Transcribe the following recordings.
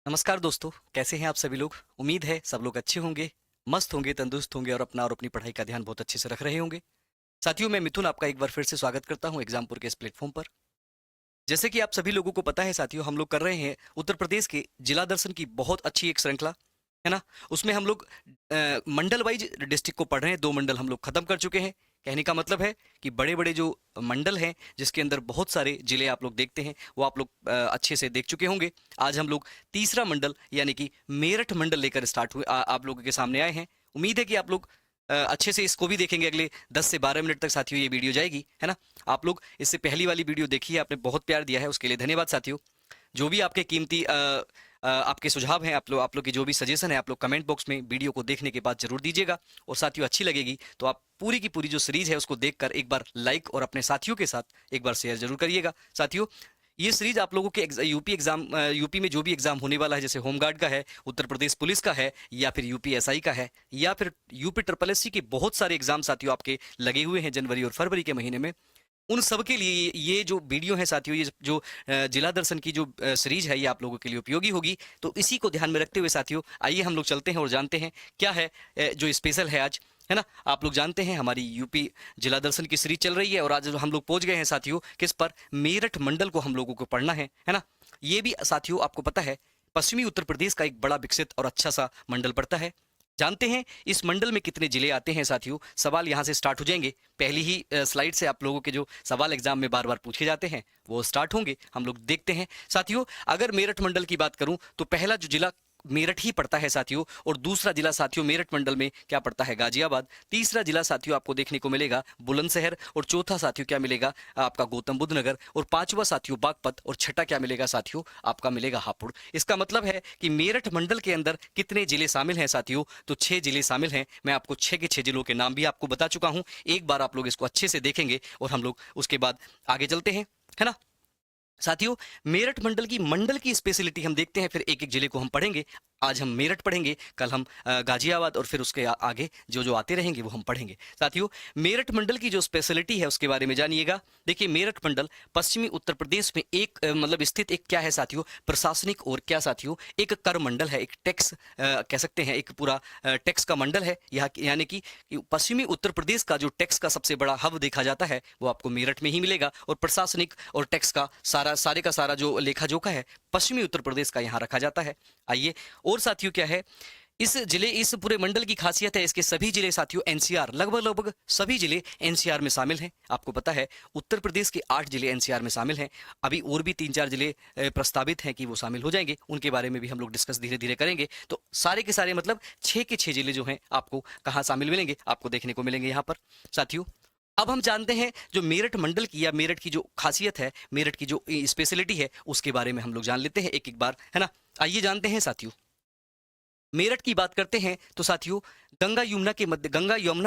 नमस्कार दोस्तों, कैसे हैं आप सभी लोग। उम्मीद है सब लोग अच्छे होंगे, मस्त होंगे, तंदुरुस्त होंगे और अपना और अपनी पढ़ाई का ध्यान बहुत अच्छे से रख रहे होंगे। साथियों, मैं मिथुन आपका एक बार फिर से स्वागत करता हूं एग्जामपुर के इस प्लेटफॉर्म पर। जैसे कि आप सभी लोगों को पता है साथियों, हम लोग कर रहे हैं उत्तर प्रदेश के जिला दर्शन की बहुत अच्छी एक श्रृंखला, है ना। उसमें हम लोग मंडल वाइज डिस्ट्रिक्ट को पढ़ रहे हैं। 2 मंडल हम लोग खत्म कर चुके हैं। कहने का मतलब है कि बड़े बड़े जो मंडल हैं, जिसके अंदर बहुत सारे जिले आप लोग देखते हैं, वो आप लोग अच्छे से देख चुके होंगे। आज हम लोग तीसरा मंडल यानी कि मेरठ मंडल लेकर स्टार्ट हुए आप लोगों के सामने आए हैं। उम्मीद है कि आप लोग अच्छे से इसको भी देखेंगे। अगले 10 से 12 मिनट तक साथियों ये वीडियो जाएगी, है ना। आप लोग इससे पहली वाली वीडियो देखी है, आपने बहुत प्यार दिया है, उसके लिए धन्यवाद साथियों। जो भी आपके कीमती आपके सुझाव हैं, आप लोग की जो भी सजेशन है, आप लोग कमेंट बॉक्स में वीडियो को देखने के बाद जरूर दीजिएगा। और साथियों, अच्छी लगेगी तो आप पूरी की पूरी जो सीरीज है उसको देखकर एक बार लाइक और अपने साथियों के साथ एक बार शेयर जरूर करिएगा। साथियों, ये सीरीज आप लोगों के यूपी एग्जाम, यूपी में जो भी एग्जाम होने वाला है, जैसे होमगार्ड का है, उत्तर प्रदेश पुलिस का है, या फिर यूपी एसआई का है, या फिर यूपी ट्रिपल एससी के बहुत सारे एग्जाम साथियों आपके लगे हुए हैं जनवरी और फरवरी के महीने में। उन सब के लिए ये जो वीडियो है साथियों, ये जो जिला दर्शन की जो सीरीज है, ये आप लोगों के लिए उपयोगी होगी। तो इसी को ध्यान में रखते हुए साथियों, आइए हम लोग चलते हैं और जानते हैं क्या है जो स्पेशल है आज, है ना। आप लोग जानते हैं हमारी यूपी जिला दर्शन की सीरीज चल रही है और आज हम लोग पहुंच गए हैं साथियों किस पर, मेरठ मंडल को हम लोगों को पढ़ना है ना। ये भी साथियों आपको पता है, पश्चिमी उत्तर प्रदेश का एक बड़ा विकसित और अच्छा सा मंडल पड़ता है। जानते हैं इस मंडल में कितने जिले आते हैं साथियों। सवाल यहां से स्टार्ट हो जाएंगे। पहली ही स्लाइड से आप लोगों के जो सवाल एग्जाम में बार बार पूछे जाते हैं वो स्टार्ट होंगे, हम लोग देखते हैं साथियों। अगर मेरठ मंडल की बात करूं तो पहला जो जिला मेरठ ही पड़ता है साथियों, और दूसरा जिला साथियों मेरठ मंडल में क्या पड़ता है, गाजियाबाद। तीसरा जिला साथियों आपको देखने को मिलेगा बुलंदशहर, और चौथा साथियों क्या मिलेगा आपका, गौतम बुद्ध नगर, और पांचवा साथियों बागपत, और छठा क्या मिलेगा साथियों आपका, मिलेगा हापुड़। इसका मतलब है कि मेरठ मंडल के अंदर कितने जिले शामिल हैं साथियों, तो 6 जिले शामिल हैं। मैं आपको 6 के 6 जिलों के नाम भी आपको बता चुका हूं। एक बार आप लोग इसको अच्छे से देखेंगे और हम लोग उसके बाद आगे चलते हैं, है ना। साथियों, मेरठ मंडल की स्पेशलिटी हम देखते हैं, फिर एक एक जिले को हम पढ़ेंगे। आज हम मेरठ पढ़ेंगे, कल हम गाजियाबाद, और फिर उसके आगे जो जो आते रहेंगे वो हम पढ़ेंगे। साथियों, मेरठ मंडल की जो स्पेशलिटी है उसके बारे में जानिएगा। देखिए, मेरठ मंडल पश्चिमी उत्तर प्रदेश में एक मतलब स्थित एक क्या है साथियों, प्रशासनिक और क्या साथियों, एक कर मंडल है, एक टैक्स कह सकते हैं, एक पूरा टैक्स का मंडल है। यहाँ यानी कि पश्चिमी उत्तर प्रदेश का जो टैक्स का सबसे बड़ा हब देखा जाता है वो आपको मेरठ में ही मिलेगा, और प्रशासनिक और टैक्स का सारे का सारा जो लेखा जोखा है पश्चिमी उत्तर प्रदेश का यहाँ रखा जाता है। आइए, और साथियों क्या है इस पूरे मंडल की खासियत है, इसके सभी जिले साथियों एनसीआर, लगभग लगभग सभी जिले एनसीआर में शामिल हैं। आपको पता है उत्तर प्रदेश के 8 जिले एनसीआर में शामिल हैं। अभी और भी 3-4 जिले प्रस्तावित हैं कि वो शामिल हो जाएंगे, उनके बारे में भी हम लोग डिस्कस धीरे धीरे करेंगे। तो सारे के सारे मतलब 6 के 6 जिले जो हैं आपको कहाँ शामिल मिलेंगे, आपको देखने को मिलेंगे यहाँ पर साथियों। अब हम जानते हैं जो मेरठ मंडल की या मेरठ की जो खासियत है, मेरठ की जो स्पेशलिटी है, उसके बारे में हम लोग जान लेते हैं एक एक बार, है ना। आइए जानते हैं साथियों। मेरठ की बात करते हैं तो साथियों गंगा यमुना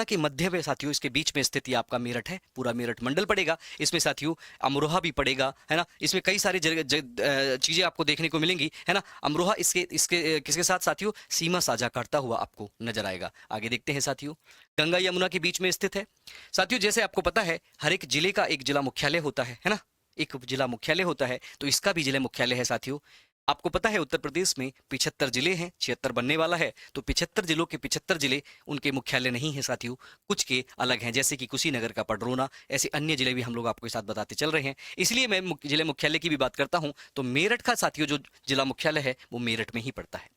के मध्य में साथियों, इसके बीच में स्थित ये आपका मेरठ है, पूरा मेरठ मंडल पड़ेगा। इसमें साथियों अमरोहा भी पड़ेगा, है ना। इसमें कई सारी चीजें आपको देखने को मिलेंगी, है ना। अमरोहा इसके इसके किसके साथ साथियों, सीमा साझा करता हुआ आपको नजर आएगा। आगे देखते हैं साथियों, गंगा यमुना के बीच में स्थित है साथियों। जैसे आपको पता है हर एक जिले का एक जिला मुख्यालय होता है ना। एक जिला मुख्यालय होता है, तो इसका भी जिला मुख्यालय है साथियों। आपको पता है उत्तर प्रदेश में 75 जिले हैं, 76 बनने वाला है, तो 75 जिलों के 75 जिले उनके मुख्यालय नहीं है साथियों, कुछ के अलग हैं, जैसे कि कुशीनगर का पडरौना, ऐसे अन्य जिले भी हम लोग आपको साथ बताते चल रहे हैं। इसलिए मैं जिले मुख्यालय की भी बात करता हूं, तो मेरठ का साथियों जो जिला मुख्यालय है वो मेरठ में ही पड़ता है।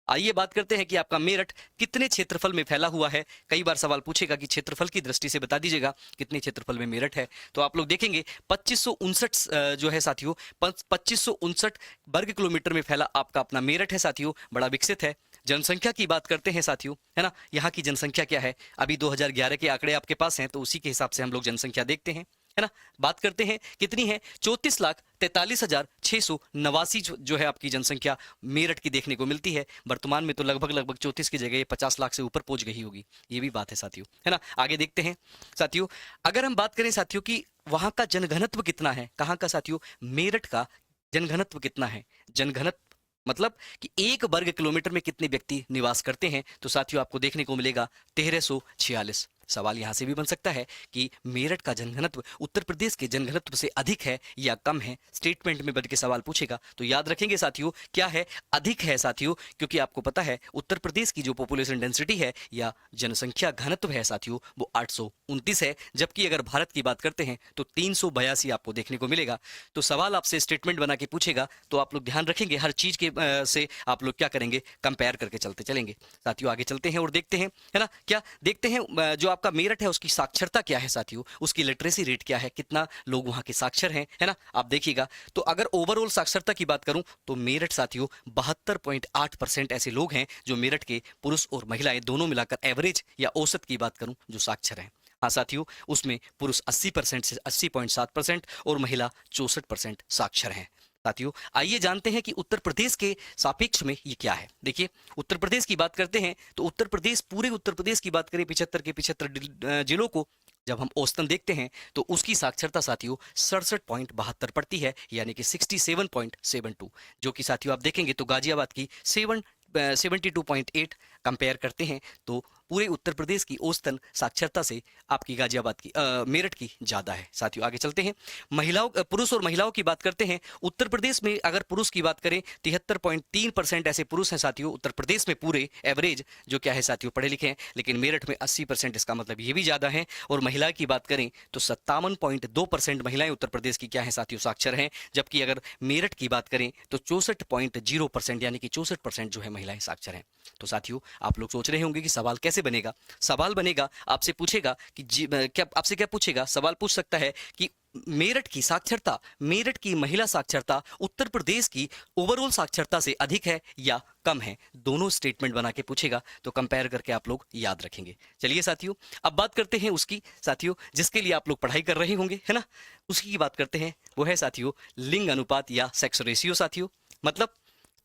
आइए बात करते हैं कि आपका मेरठ कितने क्षेत्रफल में फैला हुआ है। कई बार सवाल पूछेगा कि क्षेत्रफल की दृष्टि से बता दीजिएगा कितने क्षेत्रफल में मेरठ है। तो आप लोग देखेंगे 2559 जो है साथियों, 2559 वर्ग किलोमीटर में फैला आपका अपना मेरठ है साथियों, बड़ा विकसित है। जनसंख्या की बात करते हैं साथियों, है ना। यहाँ की जनसंख्या क्या है, अभी 2011 के आंकड़े आपके पास हैं, तो उसी के हिसाब से हम लोग जनसंख्या देखते हैं, है ना। बात करते हैं कितनी है, 34,43,689 जो है आपकी जनसंख्या मेरठ की देखने को मिलती है। वर्तमान में तो लगभग लगभग 34 की जगह ये 50 लाख से ऊपर पहुंच गई होगी, ये भी बात है साथियों, है ना। आगे देखते हैं साथियों, अगर हम बात करें साथियों कि वहां का जनघनत्व कितना है, कहां का साथियों, मेरठ का जनघनत्व कितना है। जनघनत्व मतलब कि 1 वर्ग किलोमीटर में कितने व्यक्ति निवास करते हैं, तो साथियों आपको देखने को मिलेगा 1346। सवाल यहाँ से भी बन सकता है कि मेरठ का जनघनत्व उत्तर प्रदेश के जनघनत्व से अधिक है या कम है, स्टेटमेंट में बन के सवाल पूछेगा। तो याद रखेंगे साथियों, क्या है, अधिक है साथियों, क्योंकि आपको पता है उत्तर प्रदेश की जो पॉपुलेशन डेंसिटी है या जनसंख्या घनत्व है साथियों वो 829 है, जबकि अगर भारत की बात करते हैं तो 382 आपको देखने को मिलेगा। तो सवाल आपसे स्टेटमेंट बना के पूछेगा तो आप लोग ध्यान रखेंगे, हर चीज के से आप लोग क्या करेंगे, कंपेयर करके चलते चलेंगे। साथियों आगे चलते हैं और देखते हैं, है ना, क्या देखते हैं जो आपका मेरठ है उसकी साक्षरता क्या है साथियों, उसकी लिटरेसी रेट क्या है, कितना लोग वहां के साक्षर हैं, है ना। आप देखिएगा तो अगर ओवरऑल साक्षरता की बात करूं तो मेरठ साथियों 72.8% ऐसे लोग हैं जो मेरठ के पुरुष और महिलाएं दोनों मिलाकर एवरेज या औसत की बात करूं जो साक्षर हैं। हाँ साथियों, उसमें पुरुष 80% से 80.7% और महिला 64% साक्षर हैं। साथियों आइए जानते हैं कि उत्तर प्रदेश के सापेक्ष में ये क्या है। देखिए उत्तर प्रदेश की बात करते हैं तो उत्तर प्रदेश, पूरे उत्तर प्रदेश की बात करें 75 के 75 जिलों को जब हम औसतन देखते हैं तो उसकी साक्षरता साथियों 67.72 पड़ती है, यानी कि 67.72, जो कि साथियों आप देखेंगे तो गाजियाबाद की 72.8 कंपेयर करते हैं तो पूरे उत्तर प्रदेश की औसतन साक्षरता से आपकी गाजियाबाद की मेरठ की ज्यादा है। साथियों आगे चलते हैं, महिलाओं पुरुष और महिलाओं की बात करते हैं। उत्तर प्रदेश में अगर पुरुष की बात करें 73.3% ऐसे पुरुष हैं साथियों उत्तर प्रदेश में पूरे एवरेज, जो क्या है साथियों पढ़े लिखे हैं, लेकिन मेरठ में 80%, इसका मतलब ये भी ज्यादा है। और महिला की बात करें तो 57.2% महिलाएं उत्तर प्रदेश की क्या है साथियों साक्षर हैं, जबकि अगर मेरठ की बात करें तो 64.0% यानी कि 64% जो है महिलाएं साक्षर हैं। तो साथियों आप लोग सोच रहे होंगे कि सवाल कैसे बनेगा। सवाल बनेगा, आपसे पूछेगा कि क्या आपसे क्या पूछेगा, सवाल पूछ सकता है कि मेरठ की साक्षरता, मेरठ की महिला साक्षरता उत्तर प्रदेश की ओवरऑल साक्षरता से अधिक है या कम है, दोनों स्टेटमेंट बना के पूछेगा। तो कंपेयर करके आप लोग याद रखेंगे। चलिए साथियों अब बात करते हैं उसकी, साथियों जिसके लिए आप लोग पढ़ाई कर रहे होंगे, है ना, उसकी बात करते हैं। वो है साथियों लिंग अनुपात या सेक्स रेशियो। साथियों मतलब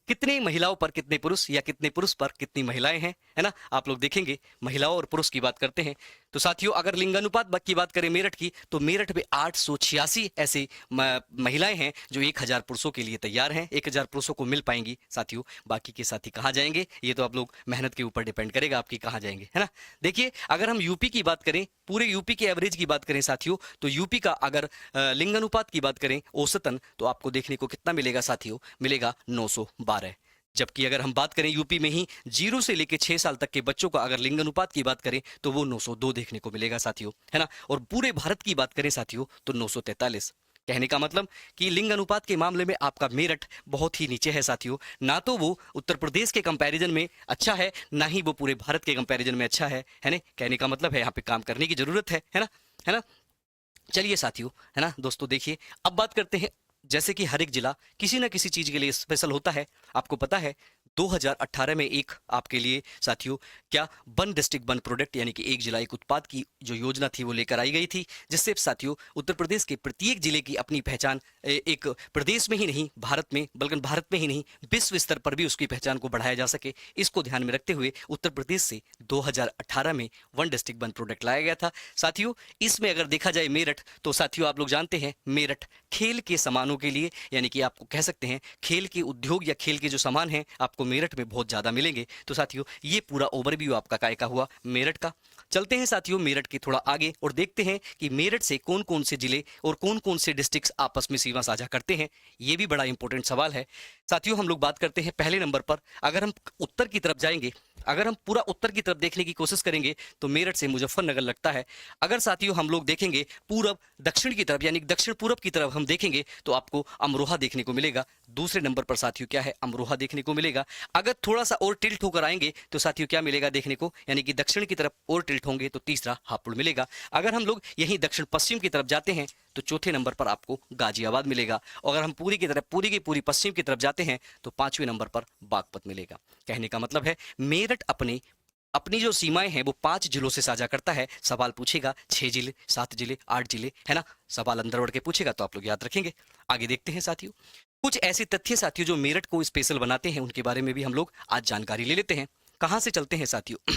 कितने महिलाओं पर कितने पुरुष या कितने पुरुष पर कितनी महिलाएं हैं, है ना। आप लोग देखेंगे महिलाओं और पुरुष की बात करते हैं तो साथियों अगर लिंगानुपात की बात करें मेरठ की तो मेरठ में 886 ऐसे महिलाएं हैं जो 1000 पुरुषों के लिए तैयार हैं। 1000 पुरुषों को मिल पाएंगी साथियों, बाकी के साथी कहाँ जाएंगे ये तो आप लोग मेहनत के ऊपर डिपेंड करेगा आपकी कहाँ जाएंगे, है ना। देखिए अगर हम यूपी की बात करें, पूरे यूपी के एवरेज की बात करें साथियों, तो यूपी का अगर लिंगानुपात की बात करें औसतन तो आपको देखने को कितना मिलेगा साथियों, मिलेगा 912। जबकि अगर हम बात करें यूपी में ही 0 से लेकर 6 साल तक के बच्चों का अगर लिंग अनुपात की बात करें तो वो 902 देखने को मिलेगा साथियों, है ना। और पूरे भारत की बात करें साथियों तो 943। कहने का मतलब कि लिंग अनुपात के मामले में आपका मेरठ बहुत ही नीचे है साथियों, ना तो वो उत्तर प्रदेश के कंपैरिजन में अच्छा है, ना ही वो पूरे भारत के कंपैरिजन में अच्छा है ना। कहने का मतलब है यहाँ पे काम करने की जरूरत है ना, है ना। चलिए साथियों, है ना दोस्तों, देखिए अब बात करते हैं, जैसे कि हर एक जिला किसी ना किसी चीज के लिए स्पेशल होता है। आपको पता है 2018 में एक आपके लिए साथियों क्या वन डिस्ट्रिक्ट वन प्रोडक्ट यानी कि एक जिला एक उत्पाद की जो योजना थी वो लेकर आई गई थी, जिससे साथियों उत्तर प्रदेश के प्रत्येक जिले की अपनी पहचान एक प्रदेश में ही नहीं भारत में, बल्कि भारत में ही नहीं विश्व स्तर पर भी उसकी पहचान को बढ़ाया जा सके। इसको ध्यान में रखते हुए उत्तर प्रदेश से 2018 में वन डिस्ट्रिक्ट वन प्रोडक्ट लाया गया था साथियों। इसमें अगर देखा जाए मेरठ तो साथियों आप लोग जानते हैं मेरठ खेल के सामानों के लिए, यानी कि आपको कह सकते हैं खेल के उद्योग या खेल के जो सामान हैं आपको मेरठ में बहुत ज्यादा मिलेंगे। तो साथियों ये पूरा ओवरव्यू आपका काय का हुआ मेरठ का। चलते हैं साथियों मेरठ के थोड़ा आगे और देखते हैं कि मेरठ से कौन कौन से जिले और कौन कौन से डिस्ट्रिक्ट्स आपस में सीमा साझा करते हैं। ये भी बड़ा इंपॉर्टेंट सवाल है साथियों। हम लोग बात करते हैं पहले नंबर पर, अगर हम उत्तर की तरफ जाएंगे, अगर हम पूरा उत्तर की तरफ देखने की कोशिश करेंगे तो मेरठ से मुजफ्फरनगर लगता है। अगर साथियों हम लोग देखेंगे पूरब दक्षिण की तरफ यानी दक्षिण पूरब की तरफ हम देखेंगे तो आपको अमरोहा देखने को मिलेगा। दूसरे नंबर पर साथियों क्या है, अमरोहा देखने को मिलेगा। अगर थोड़ा सा और टिल्ट होकर आएंगे तो साथियों क्या मिलेगा देखने को, यानी कि दक्षिण की तरफ और टिल्ट होंगे तो तीसरा हापुड़ मिलेगा। अगर हम लोग यहीं दक्षिण पश्चिम की तरफ जाते हैं तो चौथे नंबर पर आपको गाजियाबाद मिलेगा। और अगर हम पूरी की तरफ पूरी की पूरी पश्चिम की तरफ जाते हैं तो 5वें नंबर पर बागपत मिलेगा। कहने का मतलब है मेरठ अपनी जो सीमाएं हैं वो 5 जिलों से साझा करता है। सवाल पूछेगा 6 जिले 7 जिले 8 जिले, है ना, सवाल अंदर बढ़ के पूछेगा तो आप लोग याद रखेंगे। आगे देखते हैं साथियों कुछ ऐसे तथ्य साथियों जो मेरठ को स्पेशल बनाते हैं, उनके बारे में भी हम लोग आज जानकारी ले लेते हैं। कहां से चलते हैं साथियों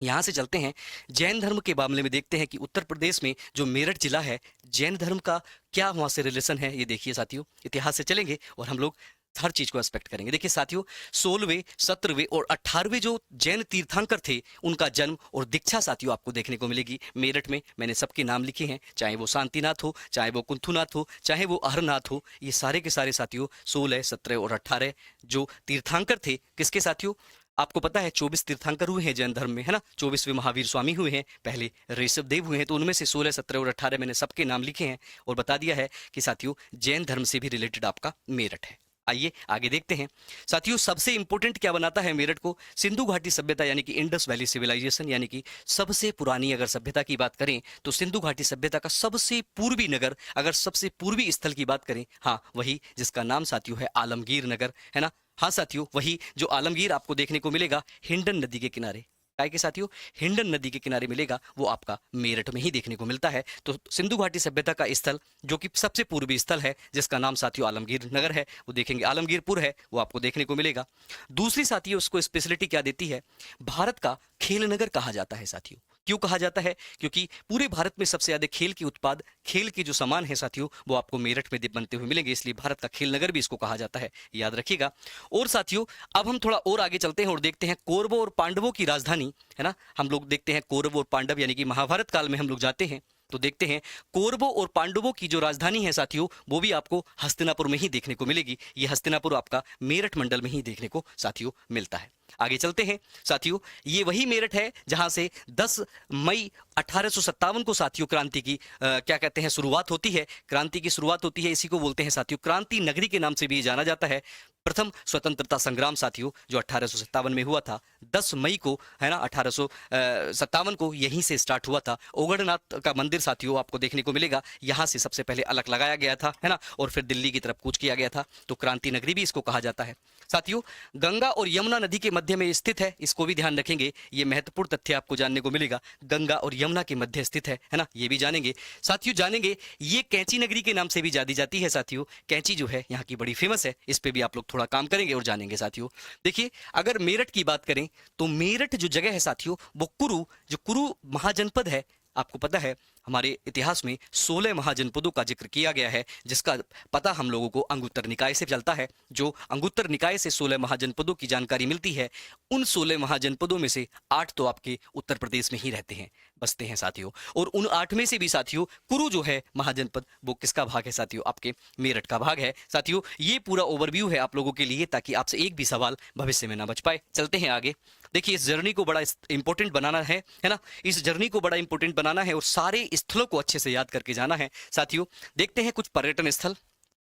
यहां से चलते हैं जैन धर्म के मामले में, देखते हैं कि उत्तर प्रदेश में जो मेरठ जिला है जैन धर्म का क्या वहां से रिलेशन है। ये देखिए साथियों, इतिहास से चलेंगे और हम लोग हर चीज को एक्सपेक्ट करेंगे। देखिए साथियों, 16वें, 17वें और 18वें जो जैन तीर्थंकर थे, उनका जन्म और दीक्षा साथियों आपको देखने को मिलेगी मेरठ में। मैंने सबके नाम लिखे हैं, चाहे वो शांतिनाथ हो, चाहे वो कुंथुनाथ हो, चाहे वो अहरनाथ हो, ये सारे के सारे साथियों 16, 17 और 18 जो तीर्थंकर थे, किसके साथियों? आपको पता है 24 तीर्थंकर हुए हैं जैन धर्म में, है ना। 24वें महावीर स्वामी हुए हैं, पहले ऋषभ देव हुए हैं। तो उनमें से 16, 17 और 18 मैंने सबके नाम लिखे हैं और बता दिया है कि साथियों जैन धर्म से भी रिलेटेड आपका मेरठ है। आइए आगे देखते हैं साथियों, सबसे इंपॉर्टेंट क्या बनाता है मेरठ को? सिंधु घाटी सभ्यता यानी कि इंडस वैली सिविलाइजेशन, यानी कि सबसे पुरानी अगर सभ्यता की बात करें तो सिंधु घाटी सभ्यता का सबसे पूर्वी नगर, अगर सबसे पूर्वी स्थल की बात करें, हाँ वही जिसका नाम साथियों है आलमगीर नगर, है ना। हाँ साथियों, वही जो आलमगीर आपको देखने को मिलेगा हिंडन नदी के किनारे। काय के साथियों? हिंडन नदी के किनारे मिलेगा, वो आपका मेरठ में ही देखने को मिलता है। तो सिंधु घाटी सभ्यता का स्थल जो कि सबसे पूर्वी स्थल है, जिसका नाम साथियों आलमगीर नगर है, वो देखेंगे आलमगीरपुर है, वो आपको देखने को मिलेगा। दूसरी साथियों उसको स्पेशलिटी क्या देती है? भारत का खेल नगर कहा जाता है साथियों। क्यों कहा जाता है? क्योंकि पूरे भारत में सबसे ज्यादा खेल के उत्पाद, खेल के जो सामान है साथियों, वो आपको मेरठ में बनते हुए मिलेंगे, इसलिए भारत का खेल नगर भी इसको कहा जाता है, याद रखिएगा। और साथियों अब हम थोड़ा और आगे चलते हैं और देखते हैं कौरवों और पांडवों की राजधानी, है ना। हम लोग देखते हैं कौरव और पांडव, यानी कि महाभारत काल में हम लोग जाते हैं तो देखते हैं कौरवों और पांडवों की जो राजधानी है साथियों, वो भी आपको हस्तिनापुर में ही देखने को मिलेगी। ये हस्तिनापुर आपका मेरठ मंडल में ही देखने को साथियों मिलता है। आगे चलते हैं साथियों, ये वही मेरठ है जहां से 10 मई 1857 को साथियों क्रांति की क्या कहते हैं शुरुआत होती है। क्रांति की शुरुआत होती है, इसी को बोलते हैं साथियों क्रांति नगरी के नाम से भी जाना जाता है। प्रथम स्वतंत्रता संग्राम साथियों जो 1857 में हुआ था, 10 मई को, है ना, 1857 को यहीं से स्टार्ट हुआ था। ओगढ़नाथ का मंदिर साथियों आपको देखने को मिलेगा, यहां से सबसे पहले अलग लगाया गया था, है ना, और फिर दिल्ली की तरफ कूच किया गया था। तो क्रांति नगरी भी इसको कहा जाता है साथियों। गंगा और यमुना नदी के मध्य में स्थित है, इसको भी ध्यान रखेंगे, ये महत्वपूर्ण तथ्य आपको जानने को मिलेगा। गंगा और यमुना के मध्य स्थित है ना, ये भी जानेंगे साथियों। जानेंगे ये कैंची नगरी के नाम से भी जानी जाती है साथियों। कैंची जो है यहाँ की बड़ी फेमस है, इस पे भी आप लोग थोड़ा काम करेंगे और जानेंगे साथियों। देखिए अगर मेरठ की बात करें तो मेरठ जो जगह है साथियों, वो कुरु, जो कुरु महाजनपद है, आपको पता है हमारे इतिहास में 16 महाजनपदों का जिक्र किया गया है, जिसका पता हम लोगों को अंगुत्तर निकाय से चलता है। जो अंगुत्तर निकाय से 16 महाजनपदों की जानकारी मिलती है, उन 16 महाजनपदों में से 8 तो आपके उत्तर प्रदेश में ही रहते हैं, बसते हैं साथियों। और उन 8 में से भी साथियों कुरु जो है महाजनपद, वो किसका भाग है साथियों? आपके मेरठ का भाग है साथियों। ये पूरा ओवरव्यू है आप लोगों के लिए, ताकि आपसे एक भी सवाल भविष्य में ना बच पाए। चलते हैं आगे। देखिए इस जर्नी को बड़ा इंपॉर्टेंट बनाना है ना, इस जर्नी को बड़ा इंपॉर्टेंट बनाना है और सारे स्थलों को अच्छे से याद करके जाना है साथियों। देखते हैं कुछ पर्यटन स्थल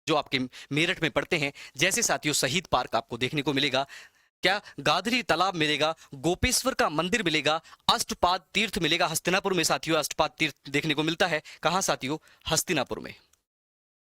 जो आपके मेरठ में पड़ते हैं। जैसे साथियों शहीद पार्क आपको देखने को मिलेगा, क्या गाधरी तालाब मिलेगा, गोपेश्वर का मंदिर मिलेगा, अष्टपाद तीर्थ मिलेगा। हस्तिनापुर में साथियों अष्टपाद तीर्थ देखने को मिलता है। कहां साथियों? हस्तिनापुर में,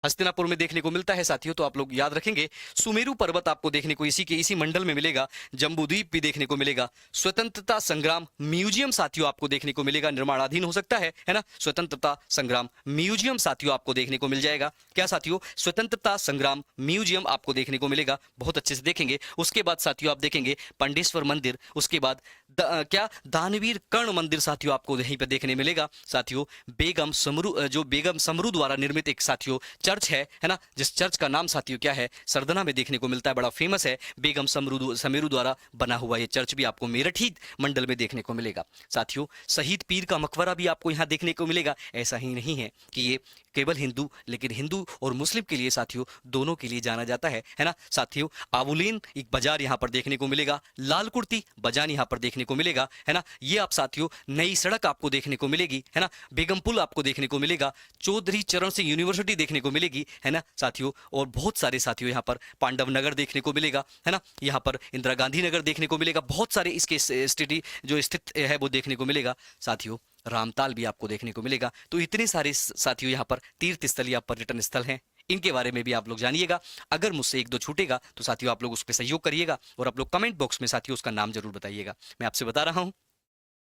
हस्तिनापुर में देखने को मिलता है साथियों। तो आप लोग याद रखेंगे। सुमेरु पर्वत आपको देखने को इसी मंडल में मिलेगा। जम्बूद्वीप भी देखने को मिलेगा। स्वतंत्रता संग्राम म्यूजियम साथियों आपको देखने को मिलेगा, निर्माणाधीन हो सकता है ना। स्वतंत्रता संग्राम म्यूजियम साथियों आपको देखने को मिल जाएगा। क्या साथियों? स्वतंत्रता संग्राम म्यूजियम आपको देखने को मिलेगा, बहुत अच्छे से देखेंगे। उसके बाद साथियों आप देखेंगे पंडेश्वर मंदिर, उसके बाद क्या दानवीर कर्ण मंदिर साथियों आपको यहीं पर देखने मिलेगा। साथियों बेगम समरू, जो बेगम समरू द्वारा निर्मित एक साथियों चर्च है ना, जिस चर्च का नाम साथियों क्या है? सरदना में देखने को मिलता है, बड़ा फेमस है। बेगम समेरू द्वारा बना हुआ ये चर्च भी आपको मेरठ ही मंडल में देखने को मिलेगा साथियों। शहीद पीर का मकबरा भी आपको यहाँ देखने को मिलेगा। ऐसा ही नहीं है कि ये केवल हिंदू, लेकिन हिंदू और मुस्लिम के लिए साथियों दोनों के लिए जाना जाता है ना साथियों। आबुलेन एक बाजार यहाँ पर देखने को मिलेगा। लाल कुर्ती बाजान यहाँ पर देखने को मिलेगा, है ना। ये आप साथियों नई सड़क आपको देखने को मिलेगी, है ना। बेगम पुल आपको देखने को मिलेगा। चौधरी चरण सिंह यूनिवर्सिटी देखने को मिलेगी, है ना साथियों। और बहुत सारे साथियों यहाँ पर पांडव नगर देखने को मिलेगा, है ना। यहाँ पर इंदिरा गांधी नगर देखने को मिलेगा। बहुत सारे इसके सिटी जो स्थित है वो देखने को मिलेगा साथियों। रामताल भी आपको देखने को मिलेगा। तो इतने सारे साथियों यहाँ पर तीर्थ स्थल या पर्यटन स्थल हैं, इनके बारे में भी आप लोग जानिएगा। अगर मुझसे एक दो छूटेगा तो साथियों आप लोग उस पर सहयोग करिएगा और आप लोग कमेंट बॉक्स में साथियों उसका नाम जरूर बताइएगा। मैं आपसे बता रहा हूँ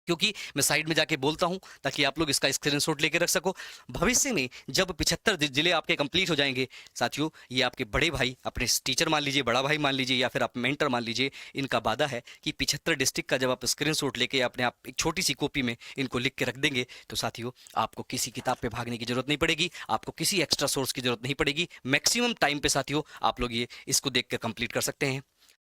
क्योंकि मैं साइड में जाके बोलता हूं ताकि आप लोग इसका स्क्रीनशॉट लेके रख सको। भविष्य में जब 75 जिले आपके कंप्लीट हो जाएंगे साथियों, ये आपके बड़े भाई, अपने टीचर मान लीजिए, बड़ा भाई मान लीजिए, या फिर आप मेंटर मान लीजिए, इनका वादा है कि 75 डिस्ट्रिक्ट का जब आप स्क्रीनशॉट लेके अपने आप एक छोटी सी कॉपी में इनको लिख के रख देंगे तो साथियों आपको किसी किताब पे भागने की जरूरत नहीं पड़ेगी, आपको किसी एक्स्ट्रा सोर्स की जरूरत नहीं पड़ेगी। मैक्सिमम टाइम पे साथियों आप लोग ये इसको देख कर कंप्लीट कर सकते हैं।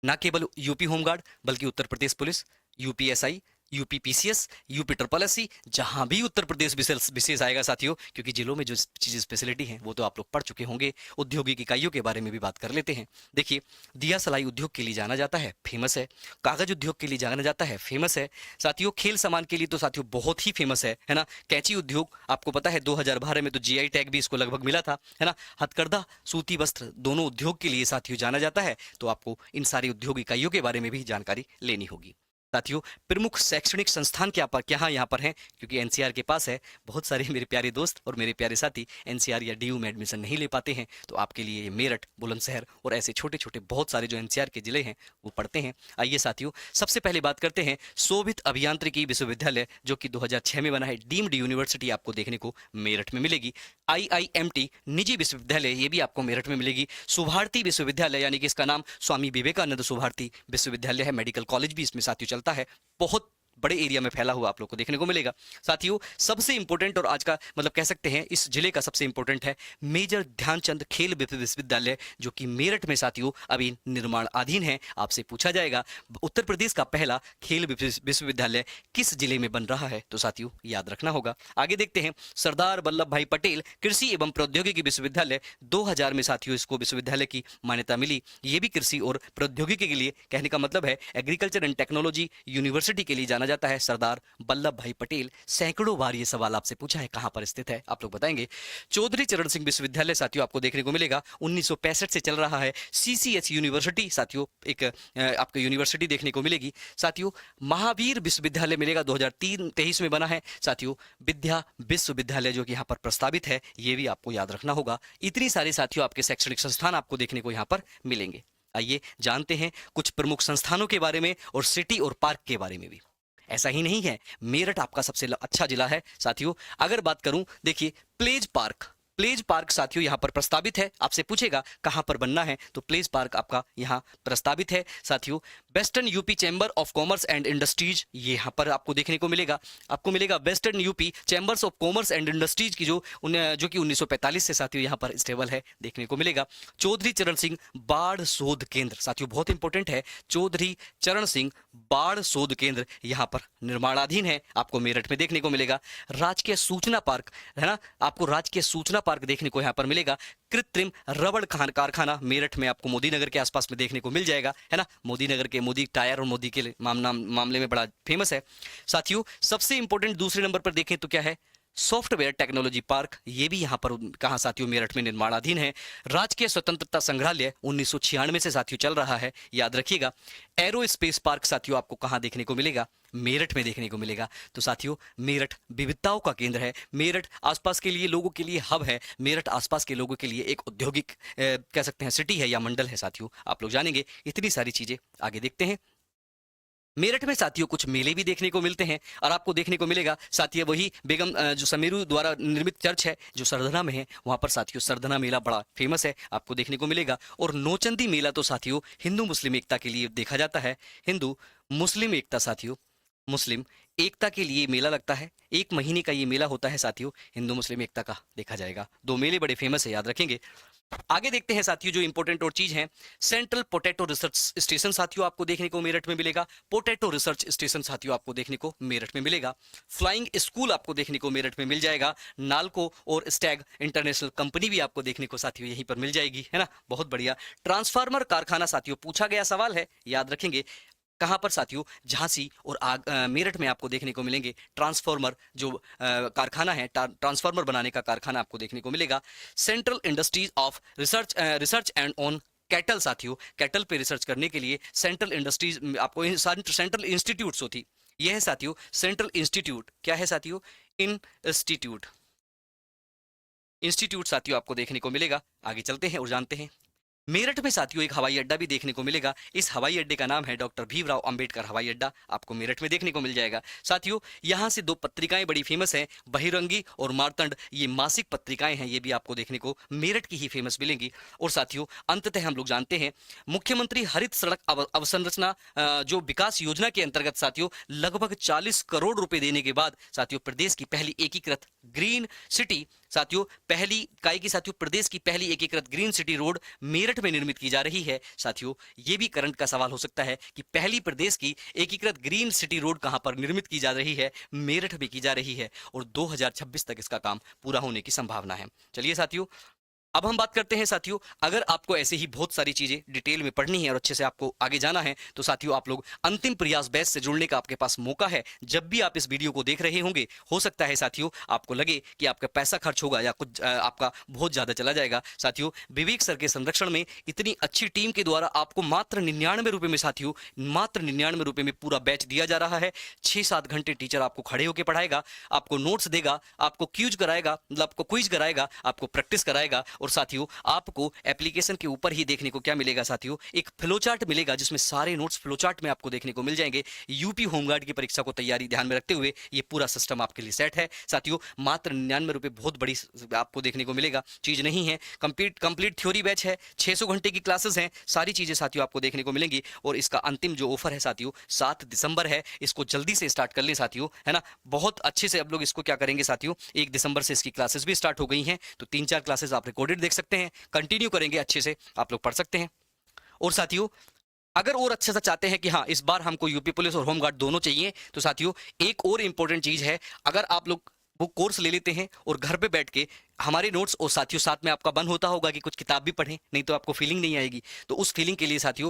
ना केवल यूपी होमगार्ड बल्कि Uttar Pradesh police, UPSI, UP PCS, UP triple SC, जहां भी उत्तर प्रदेश विशेष विशेष आएगा साथियों, क्योंकि जिलों में जो चीजें स्पेशलिटी हैं वो तो आप लोग पढ़ चुके होंगे। औद्योगिक इकाइयों के बारे में भी बात कर लेते हैं। देखिए, दिया सलाई उद्योग के लिए जाना जाता है, फेमस है। कागज उद्योग के लिए जाना जाता है, फेमस है। साथियों, खेल सामान के लिए तो साथियों बहुत ही फेमस है ना। कैंची उद्योग आपको पता है 2012 में तो जीआई टैग भी इसको लगभग मिला था, है ना। हथकरघा, सूती वस्त्र, दोनों उद्योग के लिए साथियों जाना जाता है। तो आपको इन सारी उद्योग इकाइयों के बारे में भी जानकारी लेनी होगी। साथियों, प्रमुख शैक्षणिक संस्थान क्या यहाँ पर हैं, क्योंकि एनसीआर के पास है। बहुत सारे मेरे प्यारे दोस्त और मेरे प्यारे साथी एनसीआर या डीयू में एडमिशन नहीं ले पाते हैं, तो आपके लिए ये मेरठ, बुलंदशहर और ऐसे छोटे छोटे बहुत सारे जो एनसीआर के जिले हैं वो पढ़ते हैं। आइए साथियों, सबसे पहले बात करते हैं शोभित अभियांत्रिकी विश्वविद्यालय, जो कि 2006 में बना है। डीम्ड यूनिवर्सिटी आपको देखने को मेरठ में मिलेगी। आईआईएमटी निजी विश्वविद्यालय, ये भी आपको मेरठ में मिलेगी। सुभारती विश्वविद्यालय, यानी कि इसका नाम स्वामी विवेकानंद सुभारती विश्वविद्यालय है। मेडिकल कॉलेज भी इसमें साथियों चलता है। बहुत बड़े एरिया में फैला हुआ आप लोग को देखने को मिलेगा। साथियों, सबसे इंपॉर्टेंट और आज का मतलब कह सकते हैं इस जिले का सबसे इंपॉर्टेंट है मेजर ध्यानचंद खेल विश्वविद्यालय, जो कि मेरठ में साथियों अभी निर्माणाधीन है। आपसे पूछा जाएगा उत्तर प्रदेश का पहला खेल विश्वविद्यालय किस जिले में बन रहा है, तो साथियों याद रखना होगा। आगे देखते हैं सरदार वल्लभ भाई पटेल कृषि एवं प्रौद्योगिकी विश्वविद्यालय, 2000 में साथियों इसको विश्वविद्यालय की मान्यता मिली। ये भी कृषि और प्रौद्योगिकी के लिए, कहने का मतलब है एग्रीकल्चर एंड टेक्नोलॉजी यूनिवर्सिटी के लिए जाना जाता है सरदार वल्लभ भाई पटेल। सैकड़ों बार ये सवाल आपसे पूछा है कहां पर स्थित है, आप लोग बताएंगे। चौधरी चरण सिंह विश्वविद्यालय साथियों आपको देखने को मिलेगा, 1965 से चल रहा है। सीसीएच यूनिवर्सिटी साथियों एक आपको यूनिवर्सिटी देखने को मिलेगी। साथियों, महावीर विश्वविद्यालय मिलेगा, 2023 में बना है। साथियों, विद्या विश्वविद्यालय जो कि यहाँ पर प्रस्तावित है, ये भी आपको याद रखना होगा। इतनी सारे साथियों आपके शैक्षणिक संस्थान आपको देखने को यहाँ पर मिलेंगे। आइए जानते हैं कुछ प्रमुख संस्थानों के बारे में और सिटी और पार्क के बारे में भी। ऐसा ही नहीं है, मेरठ आपका सबसे अच्छा जिला है साथियों। अगर बात करूं, देखिए प्लेज पार्क साथियों यहां पर प्रस्तावित है। आपसे पूछेगा कहां पर बनना है, तो प्लेज पार्क आपका यहां प्रस्तावित है। साथियों, western UP chamber of commerce and industries, ये यहां पर आपको देखने को मिलेगा। आपको मिलेगा western UP chambers of commerce and industries की जो कि 1945 से साथियों यहां पर स्टेबल है, देखने को मिलेगा। चौधरी चरण सिंह बाढ़ शोध केंद्र साथियों बहुत इंपॉर्टेंट है। चौधरी चरण सिंह बाढ़ शोध केंद्र यहां पर निर्माणाधीन है, आपको मेरठ में देखने को मिलेगा। राजकीय सूचना पार्क है ना, आपको राजकीय सूचना पार्क देखने को यहां पर मिलेगा। कृत्रिम रबड़ कारखाना मेरठ में आपको मोदी नगर के आसपास में देखने को मिल जाएगा, है ना। मोदी नगर के मोदी टायर और मोदी के मामले में बड़ा फेमस है। साथियों, सबसे इंपॉर्टेंट दूसरे नंबर पर देखें तो क्या है, सॉफ्टवेयर टेक्नोलॉजी पार्क, ये भी यहां पर कहां साथियों मेरठ में निर्माणाधीन है। राजकीय स्वतंत्रता संग्रहालय 1996 से साथियों चल रहा है, याद रखिएगा। एरो स्पेस पार्क साथियों आपको कहां देखने को मिलेगा, मेरठ में देखने को मिलेगा। तो साथियों, मेरठ विविधताओं का केंद्र है। मेरठ आसपास के लिए लोगों के लिए हब है। मेरठ आसपास के लोगों के लिए एक औद्योगिक कह सकते हैं सिटी है या मंडल है साथियों, आप लोग जानेंगे इतनी सारी चीजें। आगे देखते हैं, मेरठ में साथियों कुछ मेले भी देखने को मिलते हैं और आपको देखने को मिलेगा साथियों वही बेगम जो समीरू द्वारा निर्मित चर्च है जो सरधना में है, वहां पर साथियों सरधना मेला बड़ा फेमस है, आपको देखने को मिलेगा। और नौचंदी मेला तो साथियों हिंदू मुस्लिम एकता के लिए देखा जाता है। हिंदू मुस्लिम एकता साथियों, मुस्लिम एकता के लिए मेला लगता है। 1 महीने का ये मेला होता है साथियों, हिंदू मुस्लिम एकता का देखा जाएगा। 2 मेले बड़े फेमस है, याद रखेंगे। आगे देखते हैं साथियों जो इंपॉर्टेंट और चीज है, सेंट्रल पोटैटो रिसर्च स्टेशन साथियों आपको देखने को मेरठ में मिलेगा। पोटैटो रिसर्च स्टेशन साथियों आपको देखने को मेरठ में मिलेगा। फ्लाइंग स्कूल आपको देखने को मेरठ में मिल जाएगा। नालको और स्टैग इंटरनेशनल कंपनी भी आपको देखने को साथियों यहीं पर मिल जाएगी, है ना, बहुत बढ़िया। ट्रांसफार्मर कारखाना साथियों पूछा गया सवाल है, याद रखेंगे। कहां पर साथियों, झांसी और मेरठ में आपको देखने को मिलेंगे ट्रांसफार्मर जो कारखाना है, ट्रांसफार्मर बनाने का कारखाना आपको देखने को मिलेगा। Central industries of research and on cattle साथियों, कैटल पे रिसर्च करने के लिए सेंट्रल इंडस्ट्रीज आपको सेंट्रल इंस्टीट्यूट होती, यह है साथियों सेंट्रल इंस्टीट्यूट। क्या है साथियों, इंस्टीट्यूट साथियों आपको देखने को मिलेगा। आगे चलते हैं और जानते हैं मेरठ में साथियों एक हवाई अड्डा भी देखने को मिलेगा। इस हवाई अड्डे का नाम है डॉक्टर भीमराव अंबेडकर हवाई अड्डा। आपको मेरठ में देखने को मिल जाएगा। साथियों यहाँ से दो पत्रिकाएं बड़ी फेमस हैं, बहिरंगी और मारतंड। ये मासिक पत्रिकाएं हैं, ये भी आपको देखने को मेरठ की ही फेमस मिलेंगी। और साथियों अंततः हम लोग जानते हैं मुख्यमंत्री हरित सड़क अवसंरचना जो विकास योजना के अंतर्गत साथियों लगभग 40 करोड़ रुपए देने के बाद साथियों प्रदेश की पहली एकीकृत ग्रीन सिटी साथियों पहली काय की साथियों प्रदेश की पहली एकीकृत ग्रीन सिटी रोड मेरठ में निर्मित की जा रही है। साथियों ये भी करंट का सवाल हो सकता है कि पहली प्रदेश की एकीकृत ग्रीन सिटी रोड कहां पर निर्मित की जा रही है? मेरठ में की जा रही है और 2026 तक इसका काम पूरा होने की संभावना है। चलिए साथियों अब हम बात करते हैं साथियों, अगर आपको ऐसे ही बहुत सारी चीजें डिटेल में पढ़नी है और अच्छे से आपको आगे जाना है तो साथियों आप लोग अंतिम प्रयास बैच से जुड़ने का आपके पास मौका है। जब भी आप इस वीडियो को देख रहे होंगे हो सकता है साथियों आपको लगे कि आपका पैसा खर्च होगा या कुछ आपका बहुत ज्यादा चला जाएगा। साथियों विवेक सर के संरक्षण में इतनी अच्छी टीम के द्वारा आपको मात्र 99 रुपए में साथियों मात्र 99 रुपए में पूरा बैच दिया जा रहा है। 6-7 घंटे टीचर आपको खड़े होकर पढ़ाएगा, आपको नोट्स देगा, आपको क्यूज कराएगा, मतलब आपको क्विज कराएगा, आपको प्रैक्टिस कराएगा। और साथियों आपको एप्लीकेशन के ऊपर ही देखने को क्या मिलेगा साथियों, एक फ्लोचार्ट मिलेगा जिसमें सारे नोट्स फ्लोचार्ट में आपको देखने को मिल जाएंगे। यूपी होमगार्ड की परीक्षा को तैयारी ध्यान में रखते हुए ये पूरा सिस्टम आपके लिए सेट है। साथियों मात्र 99 रुपए बहुत बड़ी आपको देखने को मिलेगा चीज नहीं है। कंप्लीट थ्योरी बैच है, 600 घंटे की क्लासेस हैं, सारी चीजें साथियों आपको देखने को मिलेंगी। और इसका अंतिम जो ऑफर है साथियों 7 दिसंबर है, इसको जल्दी से स्टार्ट कर लें साथियों, है ना। बहुत अच्छे से अब लोग इसको क्या करेंगे साथियों, 1 दिसंबर से इसकी क्लासेस भी स्टार्ट हो गई हैं, तो 3-4 क्लासेस आप रिकॉर्डेड देख सकते हैं, कंटिन्यू करेंगे अच्छे से आप लोग पढ़ सकते हैं। और साथियों अगर और अच्छे से चाहते हैं कि हाँ इस बार हमको यूपी पुलिस और होमगार्ड दोनों चाहिए तो साथियों एक और इंपॉर्टेंट चीज है, अगर आप लोग वो कोर्स ले लेते हैं और घर पे बैठ के हमारे नोट्स और साथियों साथ में आपका बन होता होगा कि कुछ किताब भी पढ़ें, नहीं तो आपको फीलिंग नहीं आएगी। तो उस फीलिंग के लिए साथियों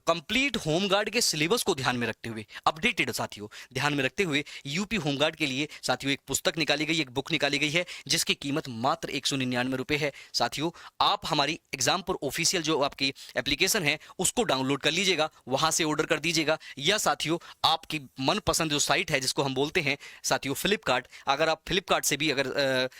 कंप्लीट होमगार्ड के सिलेबस को ध्यान में रखते हुए, अपडेटेड साथियों ध्यान में रखते हुए यूपी होमगार्ड के लिए साथियों एक पुस्तक निकाली गई, एक बुक निकाली गई है जिसकी कीमत मात्र 199 रुपए है। साथियों आप हमारी एग्जाम पर ऑफिशियल जो आपकी एप्लीकेशन है उसको डाउनलोड कर लीजिएगा, वहां से ऑर्डर कर दीजिएगा, या साथियों आपकी मनपसंद जो साइट है जिसको हम बोलते हैं साथियों फ्लिपकार्ट, अगर आप फ्लिपकार्ट से भी अगर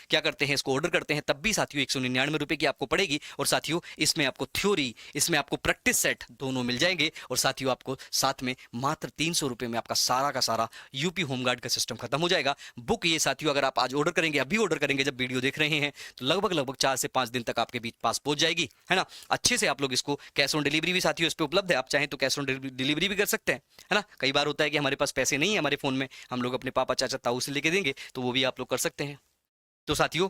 क्या करते हैं इसको ऑर्डर करते हैं तब भी साथियों 199 रुपए की आपको पड़ेगी। और साथियों इसमें आपको थ्योरी, इसमें आपको प्रैक्टिस सेट दोनों मिल जाएंगे। और साथियों आपको साथ में मात्र 300 रुपए में आपका सारा का सारा यूपी होमगार्ड का सिस्टम खत्म हो जाएगा। बुक ये साथियों अगर आप आज ऑर्डर करेंगे, अभी ऑर्डर करेंगे जब वीडियो देख रहे हैं, तो लगभग 4 से 5 दिन तक आपके बीच पास पहुंच जाएगी, है ना। अच्छे से आप लोग इसको कैश ऑन डिलीवरी भी साथियों इस पे उपलब्ध है, आप चाहें तो कैश ऑन डिलीवरी भी कर सकते हैं, है ना। कई बार होता है कि हमारे पास पैसे नहीं है हमारे फोन में, हम लोग अपने पापा चाचा ताऊ से लेके देंगे, तो वो भी आप लोग कर सकते हैं। तो साथियों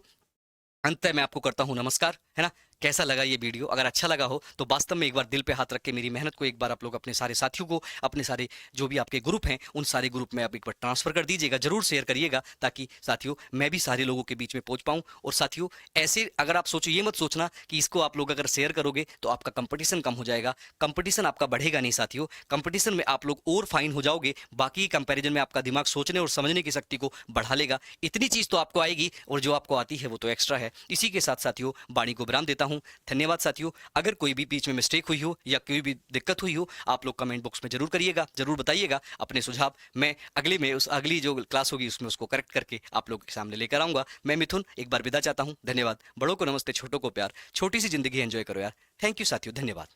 अंत मैं आपको करता हूं नमस्कार, है ना। कैसा लगा ये वीडियो? अगर अच्छा लगा हो तो वास्तव में एक बार दिल पे हाथ रख के मेरी मेहनत को एक बार आप लोग अपने सारे साथियों को, अपने सारे जो भी आपके ग्रुप हैं उन सारे ग्रुप में आप एक बार ट्रांसफर कर दीजिएगा, जरूर शेयर करिएगा ताकि साथियों मैं भी सारे लोगों के बीच में पहुंच पाऊं। और साथियों ऐसे अगर आप सोचो, ये मत सोचना कि इसको आप लोग अगर शेयर करोगे तो आपका कंपटीशन कम हो जाएगा, कंपटीशन आपका बढ़ेगा नहीं साथियों, कंपटीशन में आप लोग और फाइन हो जाओगे। बाकी कंपेरिजन में आपका दिमाग सोचने और समझने की शक्ति को बढ़ा लेगा, इतनी चीज तो आपको आएगी और जो आपको आती है वो तो एक्स्ट्रा है। इसी के साथ साथियों वाणी को विराम देता हूं। धन्यवाद साथियों। अगर कोई भी बीच में मिस्टेक हुई हो या कोई भी दिक्कत हुई हो आप लोग कमेंट बॉक्स में जरूर करिएगा, जरूर बताइएगा अपने सुझाव। मैं अगली जो क्लास होगी उसमें उसको करेक्ट करके आप लोगों के सामने लेकर आऊंगा। मैं मिथुन एक बार विदा चाहता हूं। धन्यवाद। बड़ों को नमस्ते, छोटों को प्यार, छोटी सी जिंदगी एंजॉय करो यार। थैंक यू साथियों, धन्यवाद।